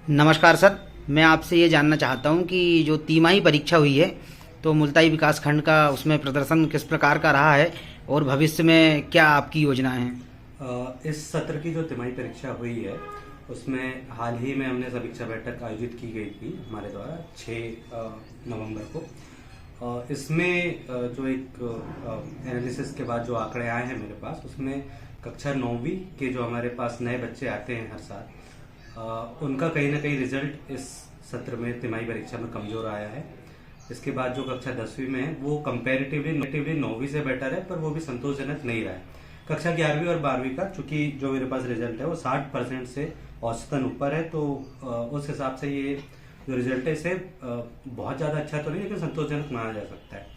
नमस्कार सर, मैं आपसे ये जानना चाहता हूँ कि जो तिमाही परीक्षा हुई है तो मुल्ताई विकास खंड का उसमें प्रदर्शन किस प्रकार का रहा है और भविष्य में क्या आपकी योजनाएं हैं। इस सत्र की जो तिमाही परीक्षा हुई है उसमें हाल ही में हमने समीक्षा बैठक आयोजित की गई थी हमारे द्वारा 6 नवंबर को। इसमें जो एक एनालिसिस के बाद जो आंकड़े आए हैं मेरे पास, उसमें कक्षा 9वीं के जो हमारे पास नए बच्चे आते हैं हर साल, उनका कहीं ना कहीं रिजल्ट इस सत्र में तिमाही परीक्षा में कमजोर आया है। इसके बाद जो कक्षा 10वीं में है वो कंपैरेटिवली 9वीं से बेटर है, पर वो भी संतोषजनक नहीं रहा है। कक्षा 11वीं और 12वीं का चूंकि जो मेरे पास रिजल्ट है वो 60% से औसतन ऊपर है, तो उस हिसाब से ये जो रिजल्ट है इसे बहुत ज्यादा अच्छा तो नहीं लेकिन संतोषजनक माना जा सकता है।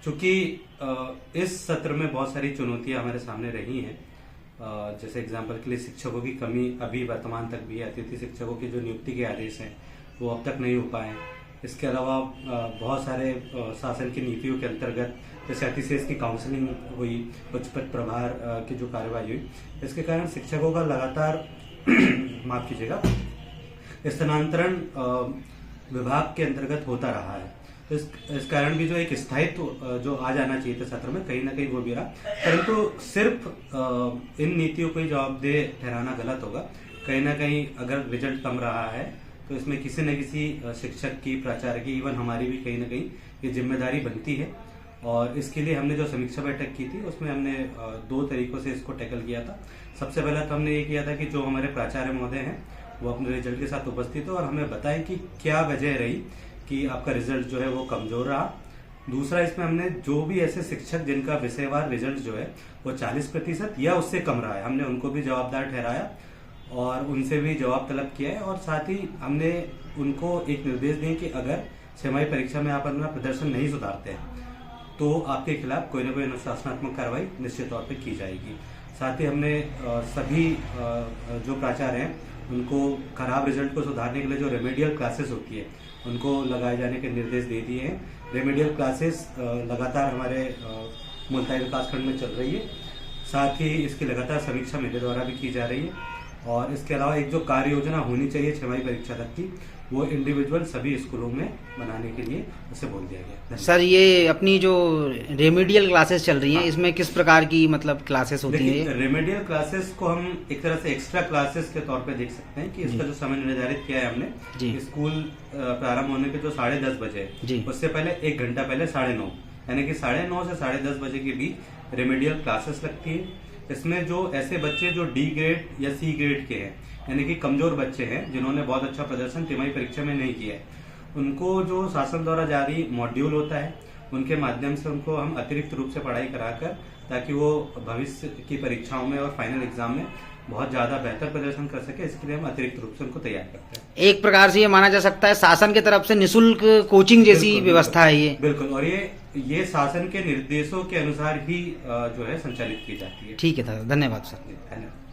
चूंकि इस सत्र में बहुत सारी चुनौतियां हमारे सामने रही हैं, जैसे एग्जाम्पल के लिए शिक्षकों की कमी अभी वर्तमान तक भी है। अतिथि शिक्षकों की जो नियुक्ति के आदेश हैं वो अब तक नहीं हो पाए। इसके अलावा बहुत सारे शासन की नीतियों के अंतर्गत जैसे अतिशेष की काउंसलिंग हुई, उच्च पद प्रभार की जो कार्यवाही हुई, इसके कारण शिक्षकों का लगातार माफ कीजिएगा स्थानांतरण विभाग के अंतर्गत होता रहा है। तो इस कारण भी जो एक स्थायित्व जो आ जाना चाहिए था सत्र में, कहीं ना कहीं वो भी रहा। परंतु सिर्फ इन नीतियों को ही जवाबदेह ठहराना गलत होगा। कहीं ना कहीं अगर रिजल्ट कम रहा है तो इसमें किसी न किसी शिक्षक की, प्राचार्य की, इवन हमारी भी कहीं ना कहीं ये जिम्मेदारी बनती है। और इसके लिए हमने जो समीक्षा बैठक की थी उसमें हमने 2 तरीकों से इसको टैकल किया था। सबसे पहला तो हमने ये किया था कि जो हमारे प्राचार्य महोदय हैं वो अपने रिजल्ट के साथ उपस्थित हो और हमें बताएं कि क्या वजह रही कि आपका रिजल्ट जो है वो कमजोर रहा। दूसरा, इसमें हमने जो भी ऐसे शिक्षक जिनका विषयवार रिजल्ट जो है वो 40% या उससे कम रहा है, हमने उनको भी जवाबदार ठहराया और उनसे भी जवाब तलब किया है। और साथ ही हमने उनको एक निर्देश दिए कि अगर छमाही परीक्षा में आप अपना प्रदर्शन नहीं सुधारते हैं तो आपके खिलाफ कोई ना कोई अनुशासनात्मक कार्रवाई निश्चित तौर पर की जाएगी। साथ ही हमने सभी जो प्राचार्य हैं उनको खराब रिजल्ट को सुधारने के लिए जो रेमेडियल क्लासेस होती है उनको लगाए जाने के निर्देश दे दिए हैं। रेमेडियल क्लासेस लगातार हमारे मुल्ताई विकास खंड में चल रही है। साथ ही इसकी लगातार समीक्षा मेरे द्वारा भी की जा रही है। और इसके अलावा एक जो कार्य योजना होनी चाहिए छमाही परीक्षा तक की, वो इंडिविजुअल सभी स्कूलों में बनाने के लिए उसे बोल दिया गया। सर, ये अपनी जो रेमेडियल क्लासेस चल रही हैं, इसमें किस प्रकार की मतलब क्लासेस होती है? रेमेडियल क्लासेस को हम एक तरह से एक्स्ट्रा क्लासेस के तौर पे देख सकते हैं कि इसका जो समय निर्धारित किया है हमने, स्कूल प्रारंभ होने के जो 10:30 बजे उससे पहले 1 घंटा पहले 9:30, यानी कि 9:30 से 10:30 बजे के बीच रेमेडियल क्लासेस लगती है। इसमें जो ऐसे बच्चे जो डी ग्रेड या सी ग्रेड के हैं, यानी कि कमजोर बच्चे हैं जिन्होंने बहुत अच्छा प्रदर्शन तिमाही परीक्षा में नहीं किया है, उनको जो शासन द्वारा जारी मॉड्यूल होता है उनके माध्यम से उनको हम अतिरिक्त रूप से पढ़ाई कराकर, ताकि वो भविष्य की परीक्षाओं में और फाइनल एग्जाम में बहुत ज्यादा बेहतर प्रदर्शन कर सके, इसके लिए हम अतिरिक्त रूप से उनको तैयार करते हैं। एक प्रकार से ये माना जा सकता है शासन की तरफ से निःशुल्क कोचिंग जैसी व्यवस्था है ये। बिल्कुल, और ये शासन के निर्देशों के अनुसार ही जो है संचालित की जाती है। ठीक है सर, धन्यवाद सर। धन्यवाद।